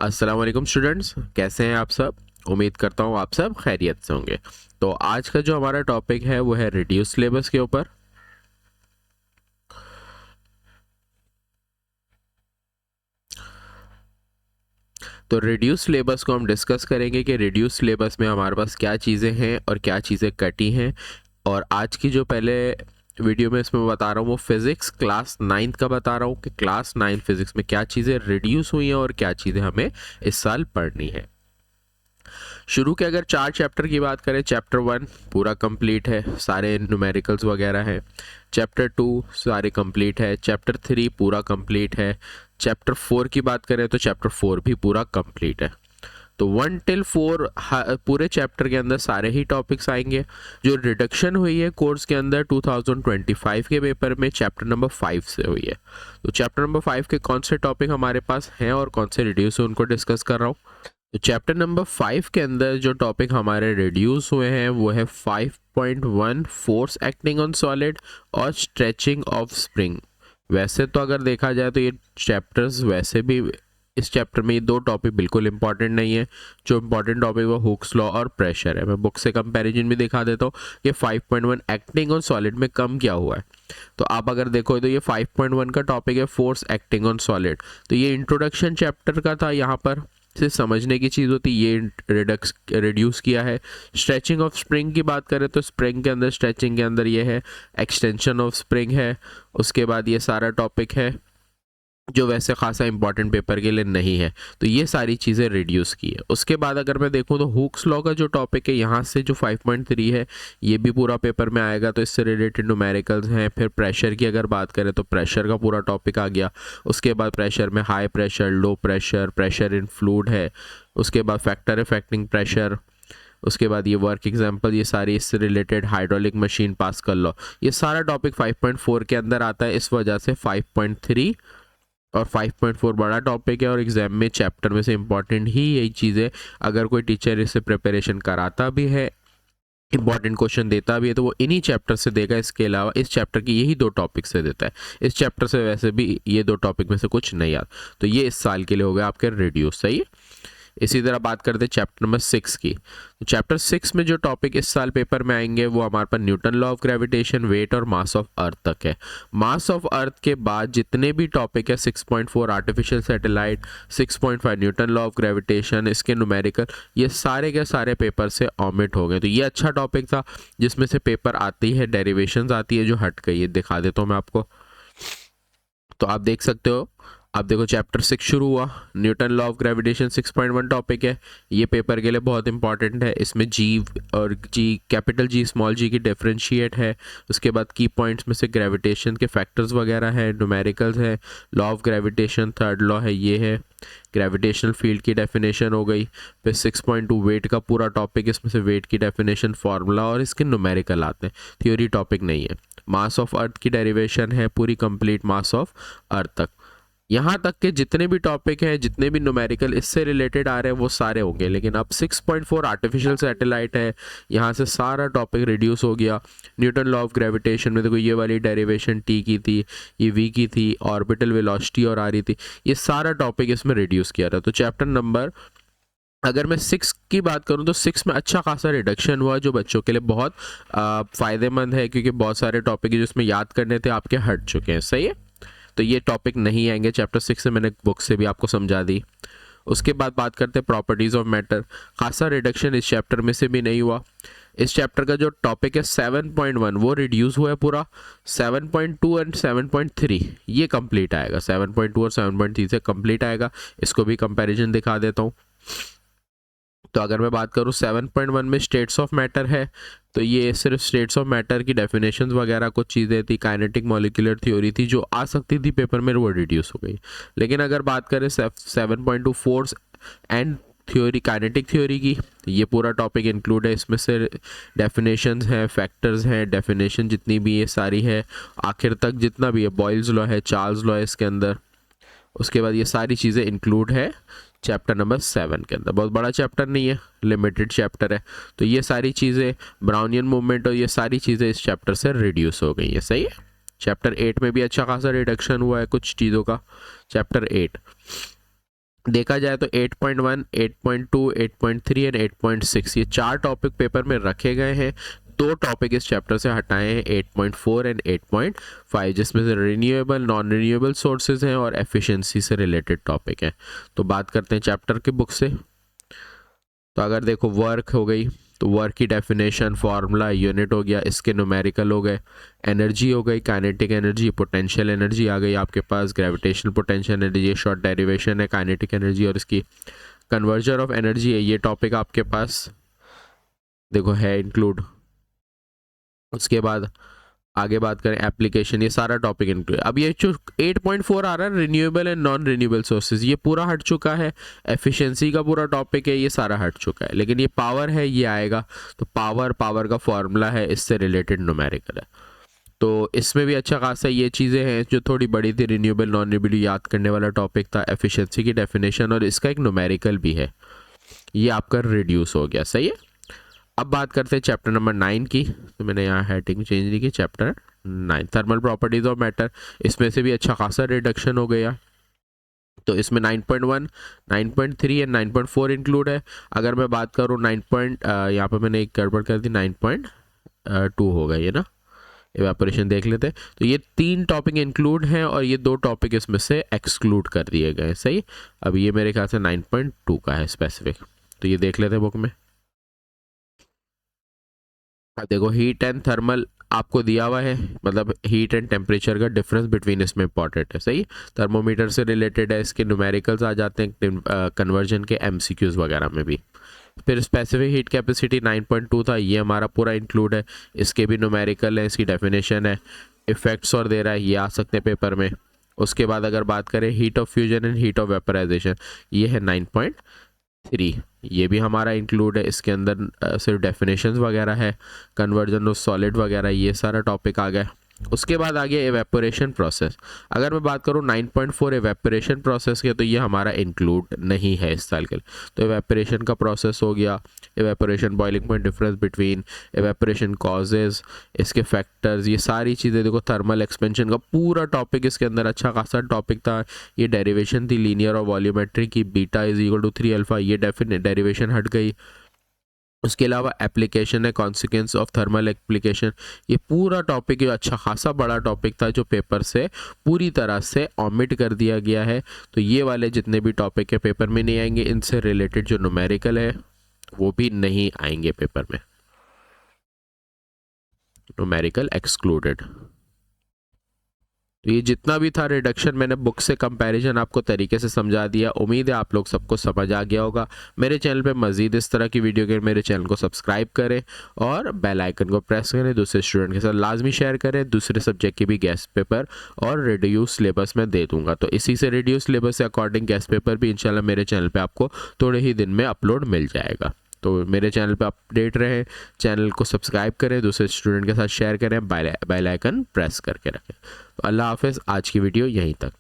अस्सलाम वालेकुम स्टूडेंट्स, कैसे हैं आप सब। उम्मीद करता हूँ आप सब खैरियत से होंगे। तो आज का जो हमारा टॉपिक है वो है रिड्यूस सिलेबस के ऊपर। तो रिड्यूस सिलेबस को हम डिस्कस करेंगे कि रिड्यूस सिलेबस में हमारे पास क्या चीज़ें हैं और क्या चीज़ें कटी हैं। और आज की जो पहले वीडियो में इसमें बता रहा हूँ वो फिज़िक्स क्लास 9th का बता रहा हूँ कि क्लास 9 फिज़िक्स में क्या चीज़ें रिड्यूस हुई हैं और क्या चीज़ें हमें इस साल पढ़नी है। शुरू के अगर 4 चैप्टर की बात करें, चैप्टर 1 पूरा कंप्लीट है, सारे न्यूमेरिकल्स वगैरह हैं। चैप्टर 2 सारे कंप्लीट है। चैप्टर 3 पूरा कंप्लीट है। चैप्टर 4 की बात करें तो चैप्टर 4 भी पूरा कंप्लीट है। तो 1 till 4 पूरे चैप्टर के अंदर सारे ही टॉपिक्स आएंगे। जो रिडक्शन हुई है कोर्स के अंदर 2025 के पेपर में चैप्टर नंबर 5 से हुई है। तो चैप्टर नंबर 5 के कौन से टॉपिक हमारे पास हैं और कौन से रिड्यूस है उनको डिस्कस कर रहा हूँ। तो चैप्टर नंबर 5 के अंदर जो टॉपिक हमारे रिड्यूस हुए हैं वो है 5.1 फोर्स एक्टिंग ऑन सॉलिड और स्ट्रेचिंग ऑफ स्प्रिंग। वैसे तो अगर देखा जाए तो ये चैप्टर्स वैसे भी इस चैप्टर में ये दो टॉपिक बिल्कुल इंपॉर्टेंट नहीं है। जो इंपॉर्टेंट टॉपिक वो हुक्स लॉ और प्रेशर है। मैं बुक से कंपैरिजन भी दिखा देता हूँ कि 5.1 एक्टिंग ऑन सॉलिड में कम क्या हुआ है। तो आप अगर देखो तो ये 5.1 का टॉपिक है फोर्स एक्टिंग ऑन सॉलिड। तो ये इंट्रोडक्शन चैप्टर का था, यहाँ पर से समझने की चीज़ होती ये रिड्यूस किया है। स्ट्रेचिंग ऑफ स्प्रिंग की बात करें तो स्प्रिंग के अंदर स्ट्रेचिंग के अंदर ये है एक्सटेंशन ऑफ स्प्रिंग है। उसके बाद ये सारा टॉपिक है जो वैसे खासा इंपॉर्टेंट पेपर के लिए नहीं है। तो ये सारी चीज़ें रिड्यूस की है। उसके बाद अगर मैं देखूँ तो हुक्स लॉ का जो टॉपिक है यहाँ से जो 5.3 है ये भी पूरा पेपर में आएगा। तो इससे रिलेटेड न्यूमेरिकल्स हैं। फिर प्रेशर की अगर बात करें तो प्रेशर का पूरा टॉपिक आ गया। उसके बाद प्रेशर में high pressure, low pressure, pressure in fluid है। उसके बाद फैक्टर अफेक्टिंग प्रेशर। उसके बाद ये वर्क एग्जांपल, ये सारी इससे related hydraulic machine, pascal law, ये सारा टॉपिक 5.4 के अंदर आता है। इस वजह से 5.3 और 5.4 बड़ा टॉपिक है और एग्जाम में चैप्टर में से इंपॉर्टेंट ही यही चीज़ें। अगर कोई टीचर इससे प्रिपरेशन कराता भी है, इंपॉर्टेंट क्वेश्चन देता भी है, तो वो इन्हीं चैप्टर से देगा। इसके अलावा इस चैप्टर की यही दो टॉपिक से देता है। इस चैप्टर से वैसे भी ये दो टॉपिक में से कुछ नहीं आता। तो ये इस साल के लिए हो गया आपके रिड्यूस। सही है। इसी तरह बात करते हैं चैप्टर नंबर 6 की। तो चैप्टर 6 में जो टॉपिक इस साल पेपर में आएंगे वो हमारे पास Newton law of gravitation, weight और मास ऑफ अर्थ तक है। मास ऑफ अर्थ के बाद जितने भी टॉपिक है 6.4 artificial satellite, 6.5 Newton law of gravitation, इसके न्यूमेरिकल, ये सारे के सारे पेपर से ऑमिट हो गए। तो ये अच्छा टॉपिक था जिसमें से पेपर आती है, डेरिवेशंस आती है जो हट गई है। दिखा देता हूँ मैं आपको। तो आप देख सकते हो। अब देखो चैप्टर 6 शुरू हुआ। Newton law of gravitation 6.1 topic है। ये पेपर के लिए बहुत इंपॉर्टेंट है। इसमें जी और जी, कैपिटल जी स्मॉल जी की डिफरेंशिएट है। उसके बाद की पॉइंट्स में से ग्रेविटेशन के फैक्टर्स वगैरह है, न्यूमेरिकल्स है, law of gravitation third law है, ये है ग्रेविटेशनल फील्ड की डेफिनेशन हो गई। फिर 6.2 वेट का पूरा टॉपिक, इसमें से वेट की डेफिनेशन, फार्मूला और इसके न्यूमेरिकल आते हैं। थ्योरी टॉपिक नहीं है। मास ऑफ अर्थ की डेरिवेशन है पूरी कंप्लीट मास ऑफ अर्थ तक। यहाँ तक के जितने भी टॉपिक हैं, जितने भी न्यूमेरिकल इससे रिलेटेड आ रहे हैं वो सारे होंगे। लेकिन अब 6.4 आर्टिफिशियल सैटेलाइट है, यहाँ से सारा टॉपिक रिड्यूस हो गया। न्यूटन लॉ ऑफ ग्रेविटेशन में देखो ये वाली डेरिवेशन टी की थी, ये वी की थी, ऑर्बिटल वेलोसिटी और आ रही थी, ये सारा टॉपिक इसमें रिड्यूस किया था। तो चैप्टर नंबर, अगर मैं 6 की बात करूं तो 6 में अच्छा खासा रिडक्शन हुआ जो बच्चों के लिए बहुत फ़ायदेमंद है, क्योंकि बहुत सारे टॉपिक जिसमें याद करने थे आपके हट चुके हैं। सही है। तो ये टॉपिक नहीं आएंगे चैप्टर 6 से, मैंने बुक से भी आपको समझा दी। उसके बाद बात करते हैं प्रॉपर्टीज़ ऑफ मैटर। खासा रिडक्शन इस चैप्टर में से भी नहीं हुआ। इस चैप्टर का जो टॉपिक है 7.1 वो रिड्यूस हुआ है पूरा। 7.2 एंड 7.3 ये कंप्लीट आएगा। 7.2 और 7.3 से कंप्लीट आएगा। इसको भी कंपैरिजन दिखा देता हूँ। तो अगर मैं बात करूँ 7.1 में स्टेट्स ऑफ मैटर है, तो ये सिर्फ स्टेट्स ऑफ मैटर की डेफिनेशंस वगैरह कुछ चीज़ें थी, काइनेटिक मॉलिक्यूलर थ्योरी थी जो आ सकती थी पेपर में, वो रिड्यूस हो गई। लेकिन अगर बात करें 7.2 force and theory, kinetic theory की, ये पूरा टॉपिक इंक्लूड है। इसमें से डेफिनेशंस हैं, फैक्टर्स हैं, डेफिनेशन जितनी भी ये सारी है, आखिर तक जितना भी है, बॉयल्स लॉ है, चार्ल्स लॉ है इसके अंदर। उसके बाद ये सारी चीज़ें इंक्लूड है चैप्टर नंबर 7 के अंदर। बहुत बड़ा चैप्टर नहीं है, लिमिटेड चैप्टर है। तो ये सारी चीज़ें, ब्राउनियन मूवमेंट और ये सारी चीज़ें इस चैप्टर से रिड्यूस हो गई है। सही है। चैप्टर 8 में भी अच्छा खासा रिडक्शन हुआ है कुछ चीज़ों का। चैप्टर 8 देखा जाए तो 8.1, 8.2, 8.3 एंड 8.6 ये 4 टॉपिक पेपर में रखे गए हैं। 2 टॉपिक इस चैप्टर से हटाए हैं, 8.4 एंड 8.5, जिसमें से रिन्यूएबल, नॉन रिन्यूएबल सोर्सेज हैं और एफिशिएंसी से रिलेटेड टॉपिक हैं। तो बात करते हैं चैप्टर के बुक से। तो अगर देखो वर्क हो गई, तो वर्क की डेफिनेशन, फार्मूला, यूनिट हो गया, इसके न्यूमेरिकल हो गए। एनर्जी हो गई, काइनेटिक एनर्जी, पोटेंशियल एनर्जी आ गई आपके पास, ग्रेविटेशनल पोटेंशियल एनर्जी, ये शॉर्ट डेरिवेशन है काइनेटिक एनर्जी, और इसकी कन्वर्जन ऑफ एनर्जी है, ये टॉपिक आपके पास देखो है इंक्लूड। उसके बाद आगे बात करें एप्लीकेशन, ये सारा टॉपिक इंक्लूड। अब ये जो 8.4 आ रहा है renewable and non renewable sources, ये पूरा हट चुका है। एफिशिएंसी का पूरा टॉपिक है, ये सारा हट चुका है। लेकिन ये पावर है, ये आएगा। तो पावर का फॉर्मूला है, इससे रिलेटेड न्यूमेरिकल है। तो इसमें भी अच्छा खासा ये चीज़ें हैं जो थोड़ी बड़ी थी। रिन्यूएबल, नॉन रिन्यूएबल याद करने वाला टॉपिक था, एफिशिएंसी की डेफिनेशन, और इसका एक न्यूमेरिकल भी है। ये आपका रिड्यूस हो गया, सही है। अब बात करते हैं चैप्टर नंबर 9 की। तो मैंने यहाँ हेडिंग चेंज नहीं की, chapter 9 thermal properties of matter. इसमें से भी अच्छा खासा रिडक्शन हो गया। तो इसमें 9.1, 9.3 एंड 9.4 इंक्लूड है। अगर मैं बात करूँ 9. यहाँ पर मैंने एक गड़बड़ कर दी, 9.2 होगा ये ना, इवेपोरेशन देख लेते हैं। तो ये 3 टॉपिक इंक्लूड हैं और ये 2 टॉपिक इसमें से एक्सक्लूड कर दिए गए, सही। अब ये मेरे ख्याल से 9.2 का है स्पेसिफिक, तो ये देख लेते हैं बुक में। देखो हीट एंड थर्मल आपको दिया हुआ है, मतलब हीट एंड टेम्परेचर का डिफरेंस बिटवीन इसमें इंपॉर्टेंट है, सही। थर्मोमीटर से रिलेटेड है, इसके न्यूमेरिकल्स आ जाते हैं कन्वर्जन के एमसीक्यूज वगैरह में भी। फिर स्पेसिफिक हीट कैपेसिटी 9.2 था, ये हमारा पूरा इंक्लूड है। इसके भी न्यूमेरिकल है, इसकी डेफिनेशन है, इफेक्ट्स और दे रहा है, ये आ सकते हैं पेपर में। उसके बाद अगर बात करें heat of fusion and heat of vaporisation, ये है 9.3, ये भी हमारा इंक्लूड है। इसके अंदर सिर्फ डेफिनेशंस वगैरह है, कन्वर्जन ऑफ सॉलिड वगैरह, ये सारा टॉपिक आ गया। उसके बाद आ गया एवेपोरेशन प्रोसेस। अगर मैं बात करूँ 9.4 एवेपोरेशन प्रोसेस के, तो ये हमारा इंक्लूड नहीं है इस साल के लिए। तो एवेपोरेशन का प्रोसेस हो गया, evaporation, boiling point difference between, evaporation causes, इसके फैक्टर्स, ये सारी चीज़ें देखो। थर्मल एक्सपेंशन का पूरा टॉपिक इसके अंदर अच्छा खासा टॉपिक था। ये डेरिवेशन थी लीनियर और वॉल्यूमेट्रिक की, beta is equal to 3 alpha, ये डेफिनेट डेरिवेशन हट गई। उसके अलावा एप्लीकेशन है, कॉन्सिक्वेंस ऑफ थर्मल एप्लीकेशन, ये पूरा टॉपिक ये अच्छा खासा बड़ा टॉपिक था जो पेपर से पूरी तरह से ओमिट कर दिया गया है। तो ये वाले जितने भी टॉपिक है पेपर में नहीं आएंगे। इनसे रिलेटेड जो न्यूमेरिकल है वो भी नहीं आएंगे पेपर में, न्यूमेरिकल एक्सक्लूडेड। तो ये जितना भी था रिडक्शन मैंने बुक से कंपैरिजन आपको तरीके से समझा दिया। उम्मीद है आप लोग सबको समझ आ गया होगा। मेरे चैनल पे मज़ीद इस तरह की वीडियो के मेरे चैनल को सब्सक्राइब करें और बेल आइकन को प्रेस करें। दूसरे स्टूडेंट के साथ लाजमी शेयर करें। दूसरे सब्जेक्ट की भी गेस्ट पेपर और रिड्यूस सिलेबस में दे दूँगा। तो इसी से रिड्यूस सिलेबस से अकॉर्डिंग गेस्ट पेपर भी इंशाल्लाह मेरे चैनल पर आपको थोड़े ही दिन में अपलोड मिल जाएगा। तो मेरे चैनल पे अपडेट रहें, चैनल को सब्सक्राइब करें, दूसरे स्टूडेंट के साथ शेयर करें, बेल आइकन प्रेस करके रखें। तो अल्लाह हाफ़िज़, आज की वीडियो यहीं तक।